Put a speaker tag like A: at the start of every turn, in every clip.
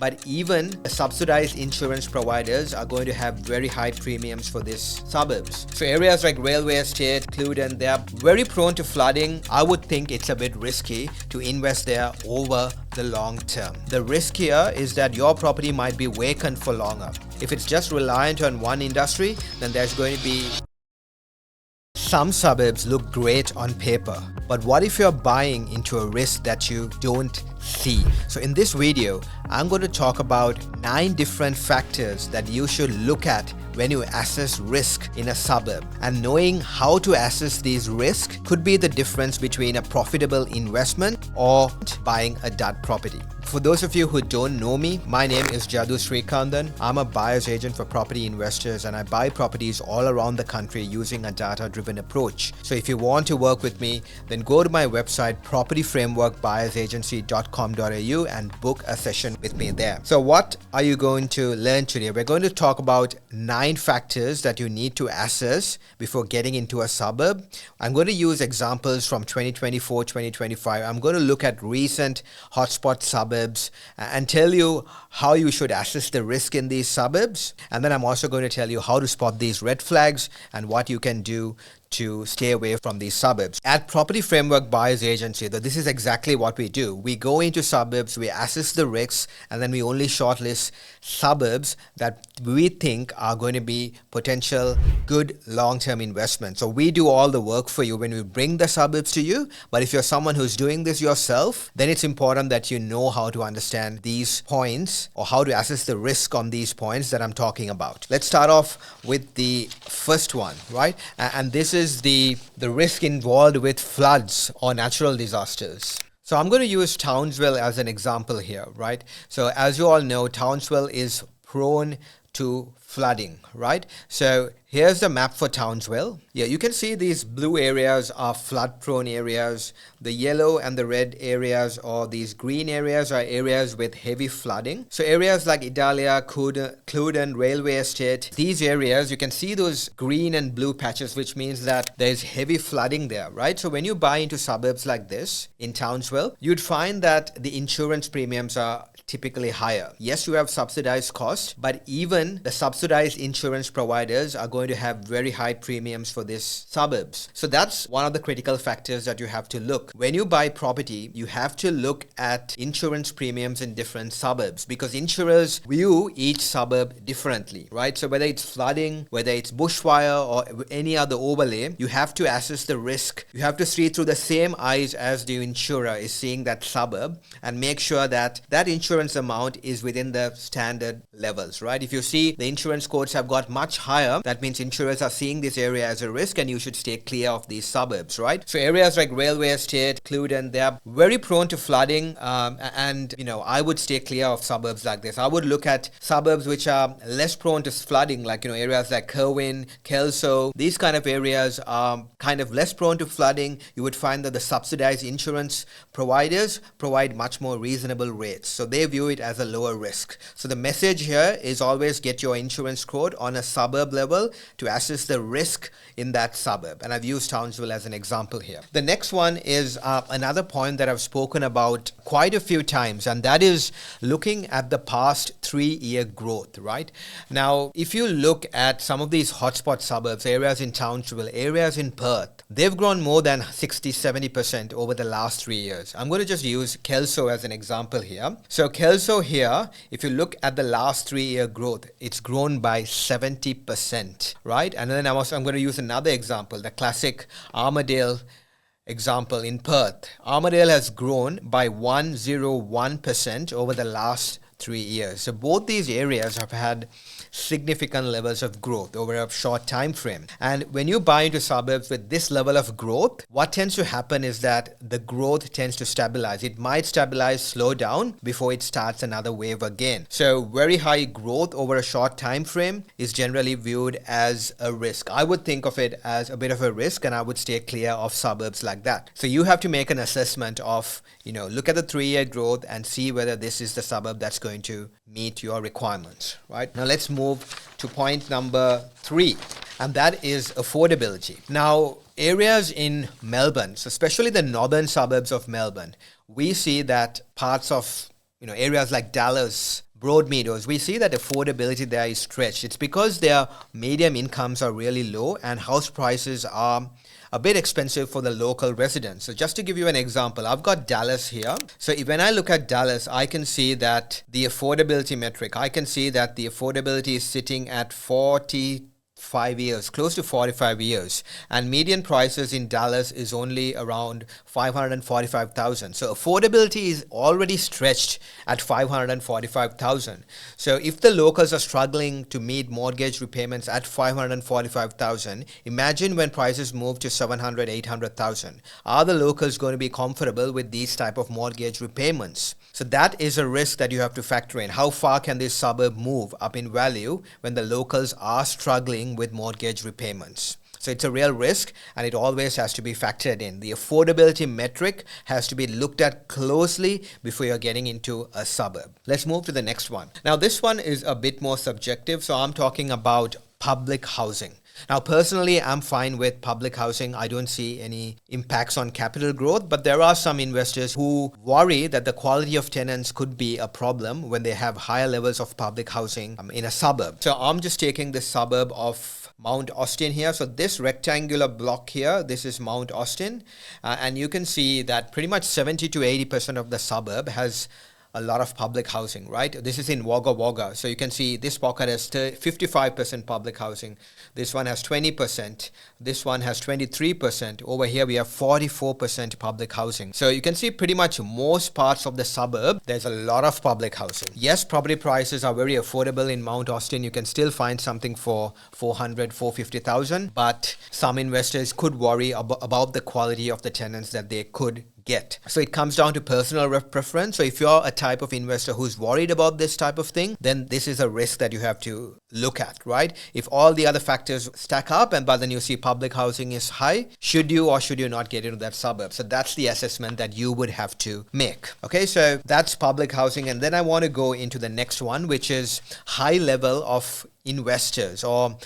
A: but even the subsidized insurance providers are going to have very high premiums for these suburbs. So areas like railway estate, Cluden, they are very prone to flooding. I would think it's a bit risky to invest there over the long term. The risk here is that your property might be vacant for longer. If it's just reliant on one industry, then there's going to be some suburbs look great on paper, but what if you're buying into a risk that you don't see? So in this video, I'm going to talk about 9 different factors that you should look at when you assess risk in a suburb. And knowing how to assess these risks could be the difference between a profitable investment or buying a dud property. For those of you who don't know me, my name is Jadu Srikandan. I'm a buyer's agent for property investors and I buy properties all around the country using a data-driven approach. So if you want to work with me, then go to my website propertyframeworkbuyersagency.com.au and book a session with me there. So what are you going to learn today? We're going to talk about 9 factors that you need to assess before getting into a suburb. I'm going to use examples from 2024, 2025. I'm going to look at recent hotspot suburbs and tell you how you should assess the risk in these suburbs. And then I'm also going to tell you how to spot these red flags and what you can do to stay away from these suburbs. At Property Framework Buyers Agency, though, this is exactly what we do. We go into suburbs, we assess the risks, and then we only shortlist suburbs that we think are going to be potential good long-term investments. So we do all the work for you when we bring the suburbs to you. But if you're someone who's doing this yourself, then it's important that you know how to understand these points or how to assess the risk on these points that I'm talking about. Let's start off with the first one, right? And this is the risk involved with floods or natural disasters. So I'm going to use Townsville as an example here, right? So as you all know, Townsville is prone to flooding, right? So here's the map for Townsville. Yeah, you can see these blue areas are flood prone areas. The yellow and the red areas or these green areas are areas with heavy flooding. So areas like Idalia, Cluden, Railway Estate, these areas, you can see those green and blue patches, which means that there's heavy flooding there, right? So when you buy into suburbs like this in Townsville, you'd find that the insurance premiums are typically higher. Yes, you have subsidized costs, but even the subsidized insurance providers are going to have very high premiums for these suburbs. So that's one of the critical factors that you have to look. When you buy property, you have to look at insurance premiums in different suburbs because insurers view each suburb differently, right? So whether it's flooding, whether it's bushfire or any other overlay, you have to assess the risk. You have to see through the same eyes as the insurer is seeing that suburb and make sure that that insurance amount is within the standard levels, right? If you see the insurance quotes have got much higher, that means insurers are seeing this area as a risk and you should stay clear of these suburbs, right? So areas like Railway Estate, Cluden, they are very prone to flooding and I would stay clear of suburbs like this. I would look at suburbs which are less prone to flooding, like areas like Kerwin, Kelso. These kind of areas are kind of less prone to flooding. You would find that the subsidized insurance providers provide much more reasonable rates. So they view it as a lower risk. So the message here is always get your insurance quote on a suburb level to assess the risk in that suburb. And I've used Townsville as an example here. The next one is another point that I've spoken about quite a few times, and that is looking at the past 3-year growth, right? Now, if you look at some of these hotspot suburbs, areas in Townsville, areas in Perth, they've grown more than 60-70% over the last 3 years. I'm going to just use Kelso as an example here. So Kelso here, if you look at the last 3-year growth, it's grown by 70%, right? And then I'm going to use another example, the classic Armadale example in Perth. Armadale has grown by 101% over the last 3 years. So both these areas have had significant levels of growth over a short time frame. And when you buy into suburbs with this level of growth, what tends to happen is that the growth tends to stabilize. It might stabilize, slow down before it starts another wave again. So very high growth over a short time frame is generally viewed as a risk. I would think of it as a bit of a risk and I would stay clear of suburbs like that. So you have to make an assessment of, look at the 3-year growth and see whether this is the suburb that's going to meet your requirements, right? Now let's move to point number 3, and that is affordability. Now, areas in Melbourne, so especially the northern suburbs of Melbourne, we see that parts of areas like Dallas, Broadmeadows, we see that affordability there is stretched. It's because their median incomes are really low and house prices are a bit expensive for the local residents. So just to give you an example, I've got Dallas here. So when I look at Dallas, I can see that the affordability metric, I can see that the affordability is sitting at 45 years, close to 45 years, and median prices in Dallas is only around 545,000. So affordability is already stretched at 545,000. So if the locals are struggling to meet mortgage repayments at 545,000, imagine when prices move to 700, 800,000. Are the locals going to be comfortable with these type of mortgage repayments? So that is a risk that you have to factor in. How far can this suburb move up in value when the locals are struggling with mortgage repayments? So it's a real risk, and it always has to be factored in. The affordability metric has to be looked at closely before you're getting into a suburb. Let's move to the next one. Now this one is a bit more subjective, so I'm talking about public housing. Now, personally, I'm fine with public housing. I don't see any impacts on capital growth, but there are some investors who worry that the quality of tenants could be a problem when they have higher levels of public housing in a suburb. So I'm just taking the suburb of Mount Austin here. So this rectangular block here, this is Mount Austin. And you can see that pretty much 70 to 80% of the suburb has a lot of public housing, right? This is in Wagga Wagga. So you can see this pocket has 55% public housing. This one has 20%. This one has 23%. Over here, we have 44% public housing. So you can see pretty much most parts of the suburb, there's a lot of public housing. Yes, property prices are very affordable in Mount Austin. You can still find something for 400, 450,000. But some investors could worry about the quality of the tenants that they could get. So it comes down to personal preference. So if you're a type of investor who's worried about this type of thing, then this is a risk that you have to look at, right? If all the other factors stack up but then you see public housing is high, should you or should you not get into that suburb? So that's the assessment that you would have to make. Okay, so that's public housing. And then I want to go into the next one, which is high level of investors or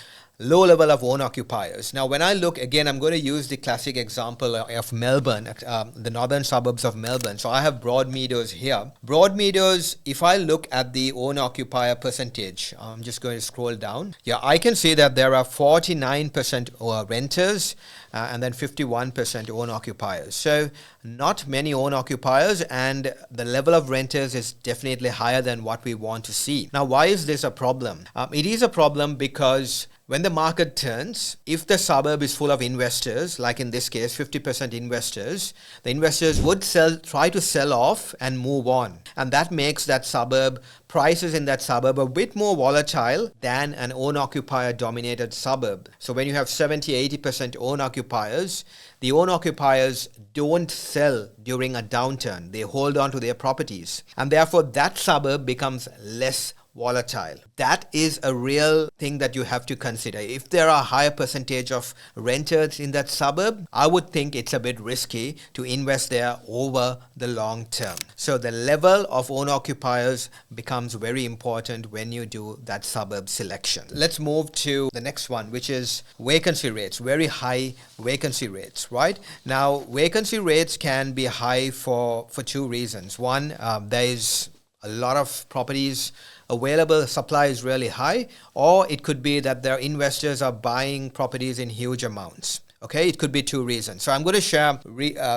A: low level of own occupiers. Now, when I look, again, I'm going to use the classic example of Melbourne, the northern suburbs of Melbourne. So I have Broadmeadows here. Broadmeadows, if I look at the own occupier percentage, I'm just going to scroll down. Yeah, I can see that there are 49% renters and then 51% own occupiers. So not many own occupiers, and the level of renters is definitely higher than what we want to see. Now, why is this a problem? It is a problem because when the market turns, if the suburb is full of investors, like in this case, 50% investors, the investors would try to sell off and move on. And that makes that suburb, prices in that suburb a bit more volatile than an own-occupier dominated suburb. So when you have 70, 80% own occupiers, the own occupiers don't sell during a downturn. They hold on to their properties. And therefore, that suburb becomes less volatile. That is a real thing that you have to consider. If there are a higher percentage of renters in that suburb, I would think it's a bit risky to invest there over the long term. So the level of own occupiers becomes very important when you do that suburb selection. Let's move to the next one, which is vacancy rates, very high vacancy rates, right? Now, vacancy rates can be high for two reasons. One, there is a lot of properties available, supply is really high, or it could be that their investors are buying properties in huge amounts. Okay, it could be two reasons. So I'm going to share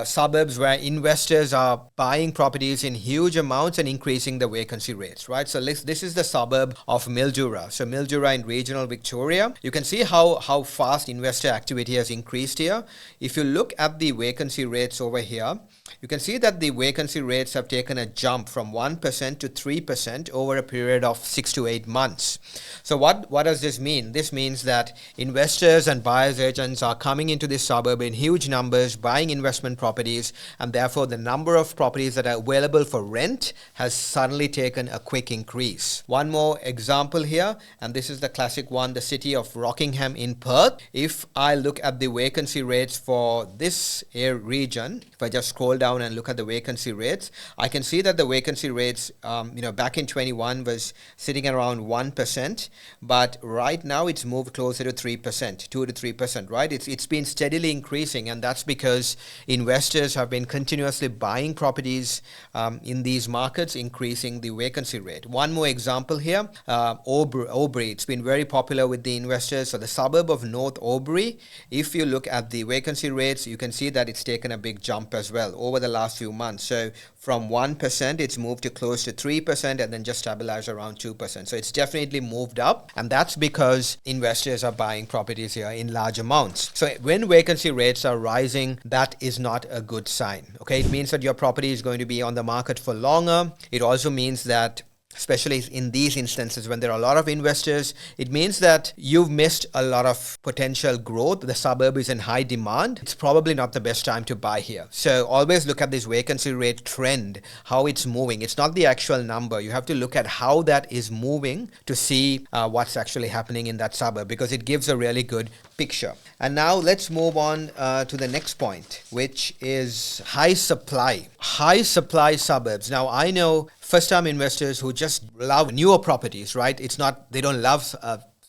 A: suburbs where investors are buying properties in huge amounts and increasing the vacancy rates, right? So this is the suburb of Mildura. So Mildura in regional Victoria. You can see how fast investor activity has increased here. If you look at the vacancy rates over here, you can see that the vacancy rates have taken a jump from 1% to 3% over a period of 6 to 8 months. So what does this mean? This means that investors and buyers agents are coming into this suburb in huge numbers, buying investment properties, and therefore the number of properties that are available for rent has suddenly taken a quick increase. One more example here, and this is the classic one, the city of Rockingham in Perth. If I look at the vacancy rates for this region, if I just scroll down and look at the vacancy rates, I can see that the vacancy rates, back in 21 was sitting around 1%, but right now it's moved closer to 3%, 2 to 3%, right? It's been steadily increasing, and that's because investors have been continuously buying properties in these markets, increasing the vacancy rate. One more example here, Albury. It's been very popular with the investors. So the suburb of North Albury, if you look at the vacancy rates, you can see that it's taken a big jump as well over the last few months. So from 1%, it's moved to close to 3% and then just stabilized around 2%. So it's definitely moved up, and that's because investors are buying properties here in large amounts. So when vacancy rates are rising, that is not a good sign. Okay, it means that your property is going to be on the market for longer. It also means that, especially in these instances when there are a lot of investors, it means that you've missed a lot of potential growth. The suburb is in high demand. It's probably not the best time to buy here. So always look at this vacancy rate trend, how it's moving. It's not the actual number. You have to look at how that is moving to see what's actually happening in that suburb, because it gives a really good picture. And now let's move on to the next point, which is high supply. High supply suburbs. Now I know first-time investors who just love newer properties, right? It's not, they don't love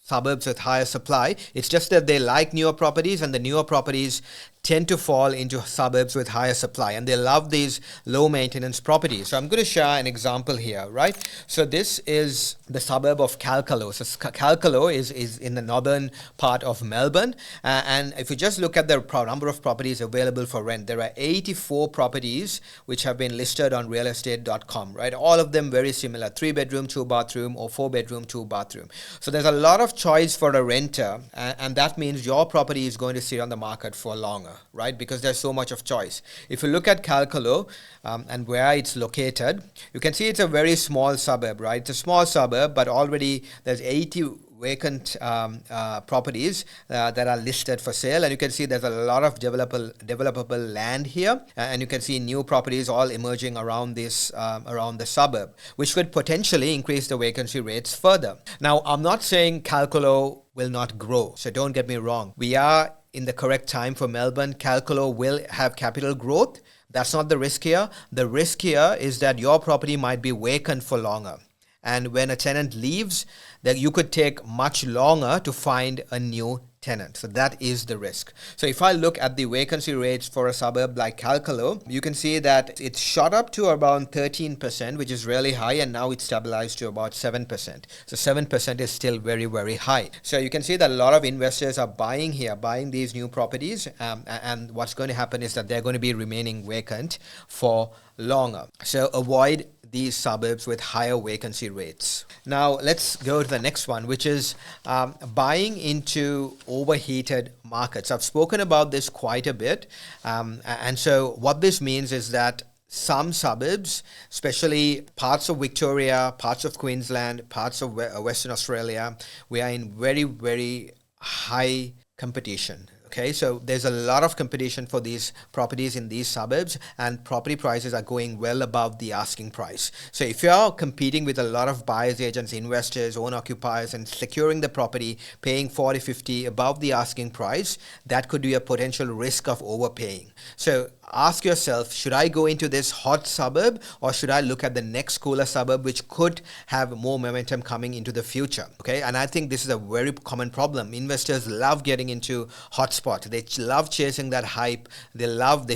A: suburbs with higher supply. It's just that they like newer properties, and the newer properties tend to fall into suburbs with higher supply, and they love these low maintenance properties. So I'm going to share an example here, right? So this is the suburb of Kalkallo. So Kalkallo is in the northern part of Melbourne, and if you just look at the number of properties available for rent, there are 84 properties which have been listed on realestate.com, right? All of them very similar, 3-bedroom, 2-bathroom, or 4-bedroom, 2-bathroom. So there's a lot of choice for a renter, and that means your property is going to sit on the market for longer, right? Because there's so much of choice. If you look at Kalkallo and where it's located, you can see it's a very small suburb, right? It's a small suburb, but already there's 80 vacant properties that are listed for sale, and you can see there's a lot of developable land here, and you can see new properties all emerging around this around the suburb, which could potentially increase the vacancy rates further. Now, I'm not saying Kalkallo will not grow, so don't get me wrong. We are in the correct time for Melbourne. Kalkallo will have capital growth. That's not the risk here. The risk here is that your property might be vacant for longer, and when a tenant leaves, that you could take much longer to find a new tenant. So that is the risk. So if I look at the vacancy rates for a suburb like Kalkallo, you can see that it's shot up to around 13%, which is really high, and now it's stabilized to about 7%. So 7% is still very, very high. So you can see that a lot of investors are buying these new properties, and what's going to happen is that they're going to be remaining vacant for longer. So avoid these suburbs with higher vacancy rates. Now let's go to the next one, which is buying into overheated markets. I've spoken about this quite a bit, and so what this means is that some suburbs, especially parts of Victoria, parts of Queensland, parts of Western Australia, we are in very, very high competition. Okay, so there's a lot of competition for these properties in these suburbs, and property prices are going well above the asking price. So if you're competing with a lot of buyers agents, investors, owner occupiers, and securing the property, paying 40, 50 above the asking price, that could be a potential risk of overpaying. So ask yourself, should I go into this hot suburb, or should I look at the next cooler suburb, which could have more momentum coming into the future? Okay, and I think this is a very common problem. Investors love getting into hot spots. They love chasing that hype. They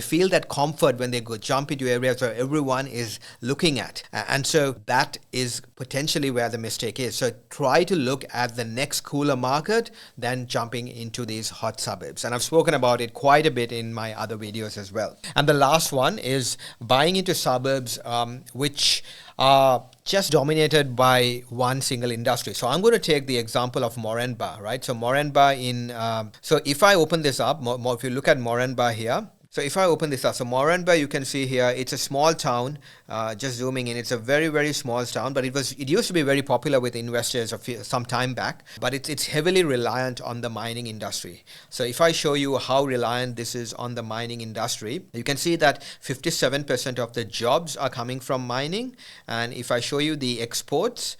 A: feel that comfort when they go jump into areas where everyone is looking at. And so that is potentially where the mistake is. So try to look at the next cooler market than jumping into these hot suburbs. And I've spoken about it quite a bit in my other videos as well. And the last one is buying into suburbs which are just dominated by one single industry. So I'm going to take the example of Moranbah, right? So Moranbah so if I open this up, if you look at Moranbah here, so if I open this up, so Moranbah, you can see here, it's a small town, just zooming in, it's a very, very small town, but it used to be very popular with investors some time back, but it's heavily reliant on the mining industry. So if I show you how reliant this is on the mining industry, you can see that 57% of the jobs are coming from mining. And if I show you the exports,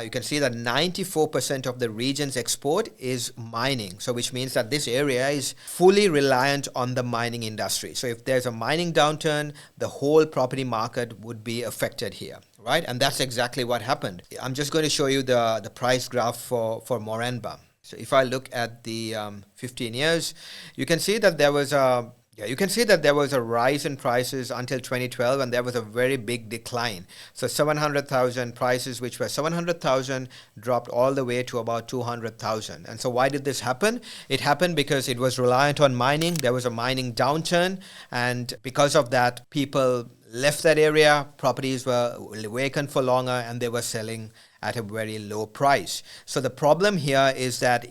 A: you can see that 94% of the region's export is mining. So which means that this area is fully reliant on the mining industry. So if there's a mining downturn, the whole property market would be affected here, right? And that's exactly what happened. I'm just going to show you the price graph for Moranbah. So if I look at the 15 years, you can see that there was a rise in prices until 2012, and there was a very big decline. So 700,000 prices, which were 700,000, dropped all the way to about 200,000. And so why did this happen? It happened because it was reliant on mining. There was a mining downturn, and because of that, people left that area. Properties were vacant for longer, and they were selling at a very low price. So the problem here is that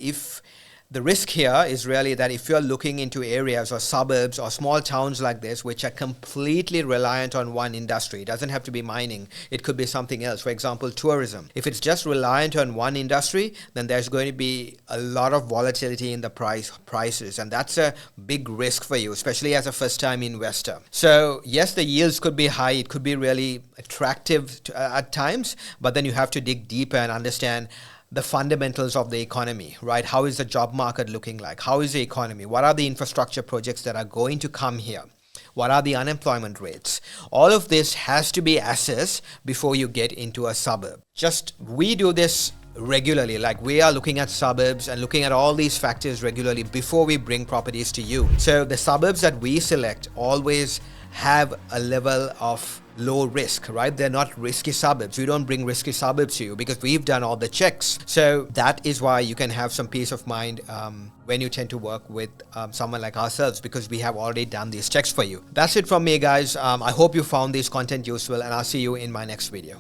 A: the risk here is really that if you're looking into areas or suburbs or small towns like this, which are completely reliant on one industry, it doesn't have to be mining, it could be something else. For example, tourism. If it's just reliant on one industry, then there's going to be a lot of volatility in the prices, and that's a big risk for you, especially as a first-time investor. So yes, the yields could be high, it could be really attractive at times, but then you have to dig deeper and understand the fundamentals of the economy, right? How is the job market looking like? How is the economy? What are the infrastructure projects that are going to come here? What are the unemployment rates? All of this has to be assessed before you get into a suburb. We do this regularly, like we are looking at suburbs and looking at all these factors regularly before we bring properties to you. So the suburbs that we select always have a level of low risk, right? They're not risky suburbs. We don't bring risky suburbs to you because we've done all the checks. So that is why you can have some peace of mind when you tend to work with someone like ourselves, because we have already done these checks for you. That's it from me, guys. I hope you found this content useful, and I'll see you in my next video.